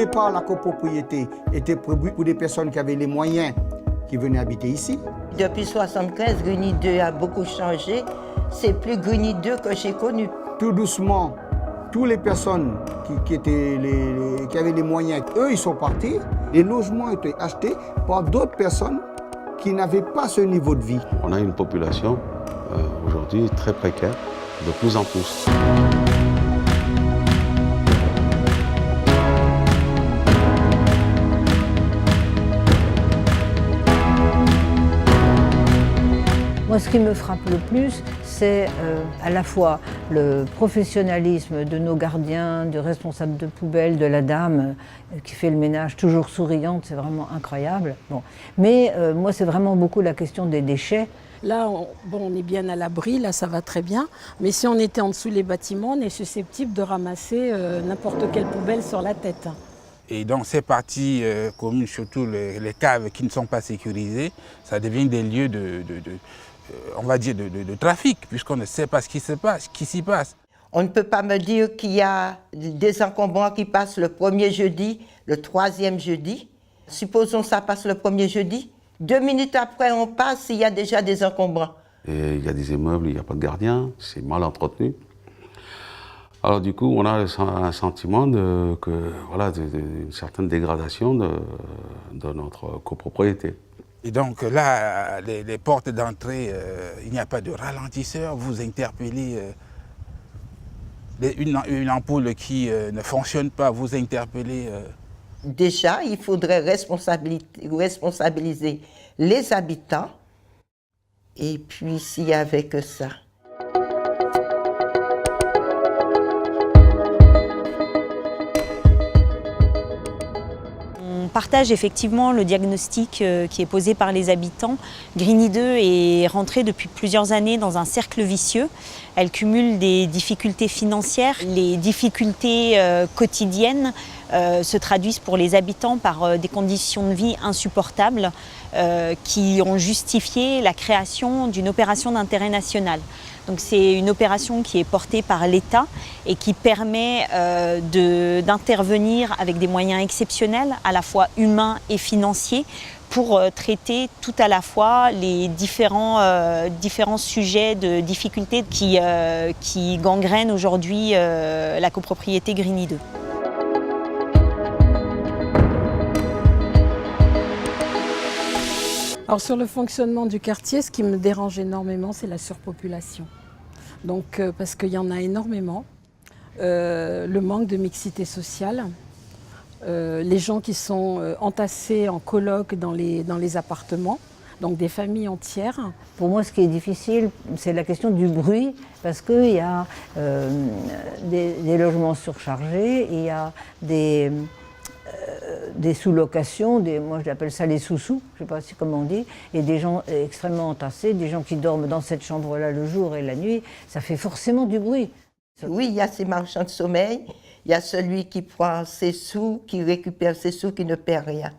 départ, la copropriété était prévue pour des personnes qui avaient les moyens qui venaient habiter ici. Depuis 1975, Grigny 2 a beaucoup changé. C'est plus Grigny 2 que j'ai connu. Tout doucement, toutes les personnes qui avaient les moyens, eux, ils sont partis. Les logements étaient achetés par d'autres personnes qui n'avaient pas ce niveau de vie. On a une population aujourd'hui très précaire, de plus en plus. Moi, ce qui me frappe le plus, c'est à la fois le professionnalisme de nos gardiens, du responsable de poubelle, de la dame qui fait le ménage, toujours souriante, c'est vraiment incroyable. Bon. Mais moi, c'est vraiment beaucoup la question des déchets. Là, on est bien à l'abri, là ça va très bien. Mais si on était en dessous des bâtiments, on est susceptible de ramasser n'importe quelle poubelle sur la tête. Et dans ces parties communes, surtout les caves qui ne sont pas sécurisées, ça devient des lieux on va dire de trafic, puisqu'on ne sait pas ce qui s'y passe. On ne peut pas me dire qu'il y a des encombrants qui passent le premier jeudi, le troisième jeudi. Supposons que ça passe le premier jeudi. 2 minutes après, on passe, il y a déjà des encombrants. Et il y a des immeubles, il n'y a pas de gardien, c'est mal entretenu. Alors du coup, on a un sentiment d'une certaine dégradation de notre copropriété. Et donc là, les portes d'entrée, il n'y a pas de ralentisseur, vous interpellez une ampoule qui ne fonctionne pas, vous interpellez. Déjà, il faudrait responsabiliser les habitants, et puis s'il n'y avait que ça. On partage effectivement le diagnostic qui est posé par les habitants. Grigny 2 est rentrée depuis plusieurs années dans un cercle vicieux. Elle cumule des difficultés financières. Les difficultés quotidiennes se traduisent pour les habitants par des conditions de vie insupportables qui ont justifié la création d'une opération d'intérêt national. Donc c'est une opération qui est portée par l'État et qui permet d'intervenir avec des moyens exceptionnels, à la fois humains et financiers, pour traiter tout à la fois les différents sujets de difficultés qui gangrènent aujourd'hui la copropriété Grigny 2. Alors sur le fonctionnement du quartier, ce qui me dérange énormément, c'est la surpopulation. Donc parce qu'il y en a énormément, le manque de mixité sociale, les gens qui sont entassés en coloc dans les appartements, donc des familles entières. Pour moi, ce qui est difficile, c'est la question du bruit, parce qu'il y a des logements surchargés, il y a des sous-locations, moi j'appelle ça les sous-sous, je ne sais pas comment on dit, et des gens extrêmement entassés, des gens qui dorment dans cette chambre-là le jour et la nuit, ça fait forcément du bruit. Oui, il y a ces marchands de sommeil, il y a celui qui prend ses sous, qui récupère ses sous, qui ne perd rien.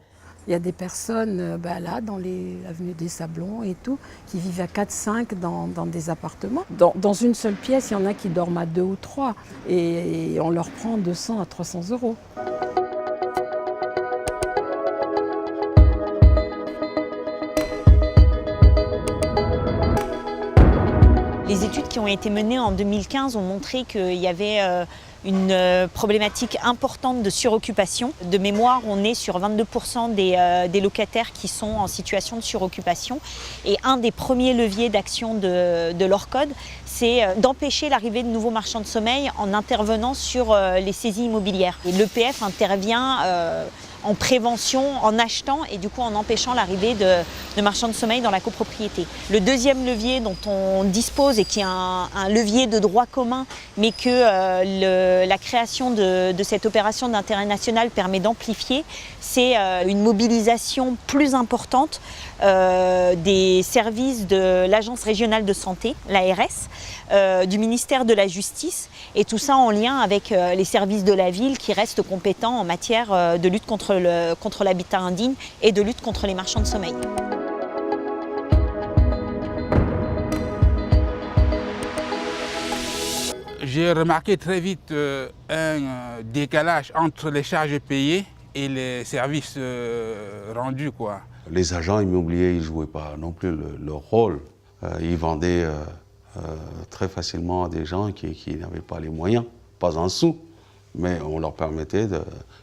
Il y a des personnes là, dans les avenues des Sablons et tout, qui vivent à 4-5 dans des appartements. Dans une seule pièce, il y en a qui dorment à 2 ou 3, et on leur prend 200 à 300 €. Les études qui ont été menées en 2015 ont montré qu'il y avait une problématique importante de suroccupation. De mémoire, on est sur 22% des locataires qui sont en situation de suroccupation. Et un des premiers leviers d'action de l'ORCOD, c'est d'empêcher l'arrivée de nouveaux marchands de sommeil en intervenant sur les saisies immobilières. Et l'EPF intervient en prévention, en achetant et du coup en empêchant l'arrivée de marchands de sommeil dans la copropriété. Le deuxième levier dont on dispose et qui est un levier de droit commun, mais que la création de cette opération d'intérêt national permet d'amplifier, c'est une mobilisation plus importante des services de l'Agence régionale de santé, l'ARS, du ministère de la Justice, et tout ça en lien avec les services de la ville qui restent compétents en matière de lutte contre l'habitat indigne et de lutte contre les marchands de sommeil. J'ai remarqué très vite un décalage entre les charges payées et les services rendus, quoi. Les agents immobiliers, ils ne jouaient pas non plus leur rôle. Ils vendaient très facilement à des gens qui n'avaient pas les moyens, pas un sou. Mais on leur permettait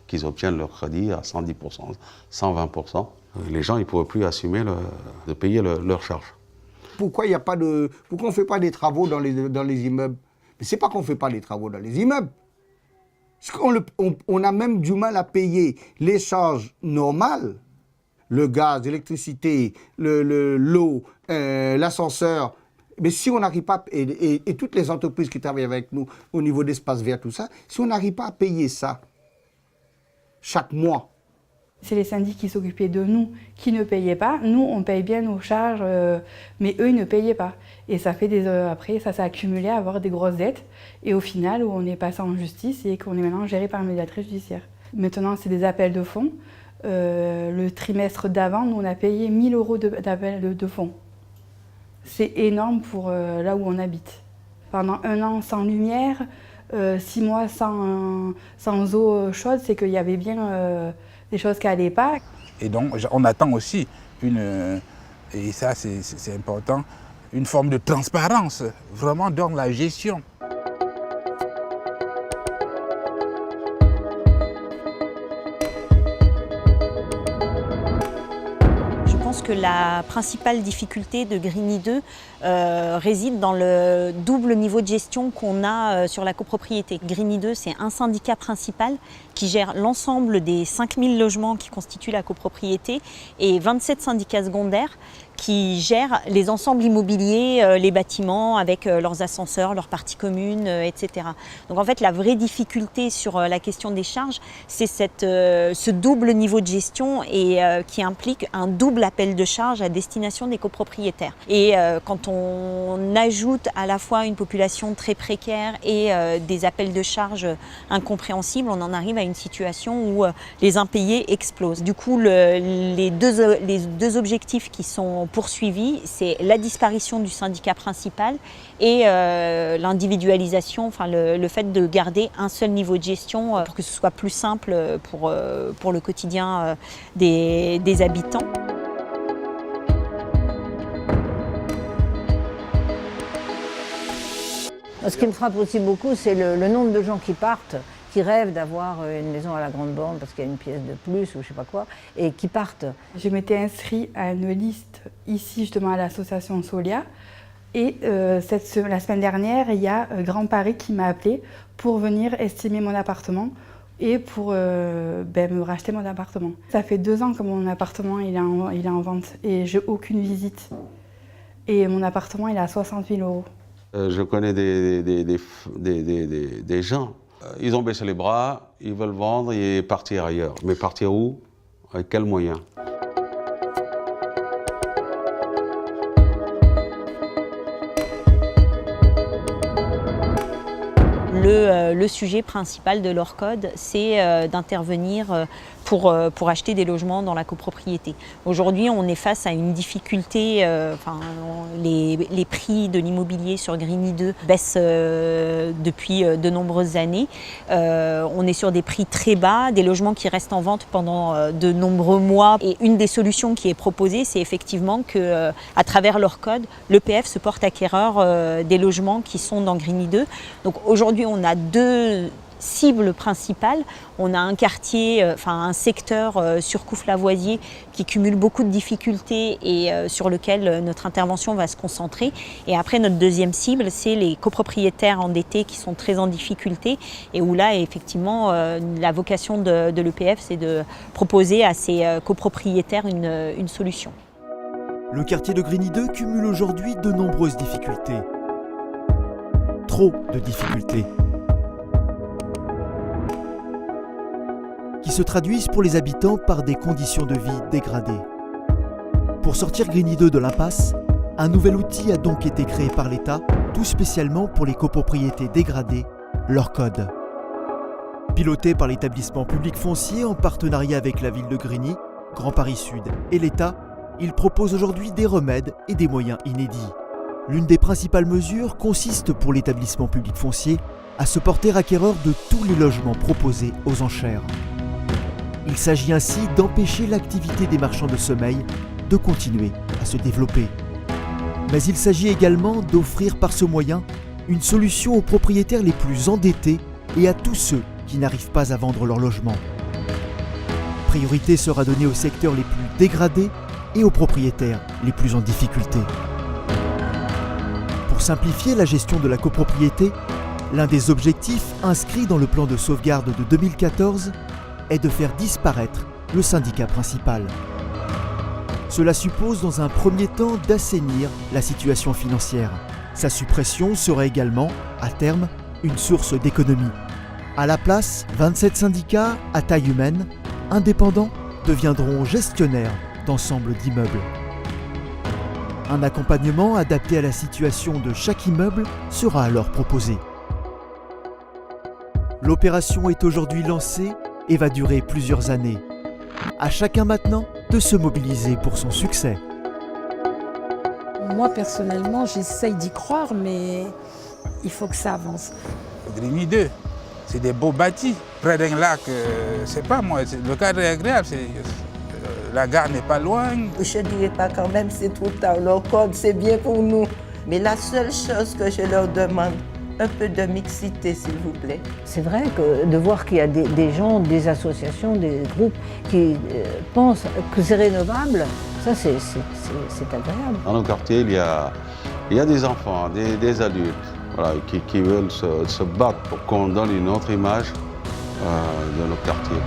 qu'ils obtiennent leur crédit à 110%, 120%. Les gens, ils ne pouvaient plus assumer de payer leurs charges. Pourquoi on ne fait pas des travaux dans les immeubles? Mais ce n'est pas qu'on ne fait pas les travaux dans les immeubles. On a même du mal à payer les charges normales, le gaz, l'électricité, l'eau, l'ascenseur. Mais si on n'arrive pas, et toutes les entreprises qui travaillent avec nous au niveau d'espace vert, tout ça, si on n'arrive pas à payer ça chaque mois. C'est les syndics qui s'occupaient de nous qui ne payaient pas. Nous, on paye bien nos charges, mais eux, ils ne payaient pas. Et ça fait après, ça s'est accumulé à avoir des grosses dettes. Et au final, on est passé en justice et qu'on est maintenant géré par un médiateur judiciaire. Maintenant, c'est des appels de fonds. Le trimestre d'avant, nous, on a payé 1 000 € d'appels de fonds. C'est énorme pour là où on habite. Pendant 1 an sans lumière, 6 mois sans eau chaude, c'est qu'il y avait bien des choses qui n'allaient pas. Et donc, on attend aussi et ça c'est important, une forme de transparence, vraiment dans la gestion. Je pense que la principale difficulté de Grigny 2 réside dans le double niveau de gestion qu'on a sur la copropriété. Grigny 2, c'est un syndicat principal qui gère l'ensemble des 5000 logements qui constituent la copropriété et 27 syndicats secondaires qui gèrent les ensembles immobiliers, les bâtiments avec leurs ascenseurs, leurs parties communes, etc. Donc en fait, la vraie difficulté sur la question des charges, c'est ce double niveau de gestion et qui implique un double appel de charges à destination des copropriétaires. Et quand on ajoute à la fois une population très précaire et des appels de charges incompréhensibles, on en arrive à une situation où les impayés explosent. Du coup, les deux objectifs qui sont poursuivis, c'est la disparition du syndicat principal et l'individualisation, enfin le fait de garder un seul niveau de gestion pour que ce soit plus simple pour le quotidien des habitants. Ce qui me frappe aussi beaucoup, c'est le nombre de gens qui partent, qui rêvent d'avoir une maison à la Grande Borne parce qu'il y a une pièce de plus ou je sais pas quoi, et qui partent. Je m'étais inscrite à une liste ici justement à l'association Solia et la semaine dernière, il y a Grand Paris qui m'a appelé pour venir estimer mon appartement et pour me racheter mon appartement. Ça fait 2 ans que mon appartement il est en vente et j'ai aucune visite. Et mon appartement il est à 60 000 €. Je connais des gens, ils ont baissé les bras, ils veulent vendre et partir ailleurs. Mais partir où? Avec quels moyens? Le sujet principal de l'ORCOD, c'est d'intervenir pour acheter des logements dans la copropriété. Aujourd'hui, on est face à une difficulté, les prix de l'immobilier sur Grigny 2 baissent depuis de nombreuses années. On est sur des prix très bas, des logements qui restent en vente pendant de nombreux mois. Et une des solutions qui est proposée, c'est effectivement qu'à travers l'ORCOD, l'EPF se porte acquéreur des logements qui sont dans Grigny 2. Donc aujourd'hui, on a 2 cibles principales. On a un quartier, un secteur sur Couflavoisier qui cumule beaucoup de difficultés et sur lequel notre intervention va se concentrer. Et après, notre deuxième cible, c'est les copropriétaires endettés qui sont très en difficulté et où là, effectivement, la vocation de l'EPF, c'est de proposer à ces copropriétaires une solution. Le quartier de Grigny 2 cumule aujourd'hui de nombreuses difficultés. Trop de difficultés. Qui se traduisent pour les habitants par des conditions de vie dégradées. Pour sortir Grigny 2 de l'impasse, un nouvel outil a donc été créé par l'État, tout spécialement pour les copropriétés dégradées, l'ORCOD. Piloté par l'établissement public foncier en partenariat avec la ville de Grigny, Grand Paris Sud et l'État, il propose aujourd'hui des remèdes et des moyens inédits. L'une des principales mesures consiste pour l'établissement public foncier à se porter acquéreur de tous les logements proposés aux enchères. Il s'agit ainsi d'empêcher l'activité des marchands de sommeil de continuer à se développer. Mais il s'agit également d'offrir par ce moyen une solution aux propriétaires les plus endettés et à tous ceux qui n'arrivent pas à vendre leur logement. Priorité sera donnée aux secteurs les plus dégradés et aux propriétaires les plus en difficulté. Pour simplifier la gestion de la copropriété, l'un des objectifs inscrits dans le plan de sauvegarde de 2014 est de faire disparaître le syndicat principal. Cela suppose dans un premier temps d'assainir la situation financière. Sa suppression serait également, à terme, une source d'économie. À la place, 27 syndicats à taille humaine, indépendants, deviendront gestionnaires d'ensemble d'immeubles. Un accompagnement adapté à la situation de chaque immeuble sera alors proposé. L'opération est aujourd'hui lancée et va durer plusieurs années. À chacun maintenant de se mobiliser pour son succès. Moi personnellement, j'essaye d'y croire, mais il faut que ça avance. Grigny 2, c'est des beaux bâtis. Près d'un lac, c'est pas moi, le cadre est agréable. La gare n'est pas loin. Je ne dirais pas quand même c'est trop tard, leur code c'est bien pour nous. Mais la seule chose que je leur demande, un peu de mixité s'il vous plaît. C'est vrai que de voir qu'il y a des gens, des associations, des groupes qui pensent que c'est rénovable, ça c'est agréable. Dans nos quartiers, il y a des enfants, des adultes voilà, qui veulent se battre pour qu'on donne une autre image de nos quartiers.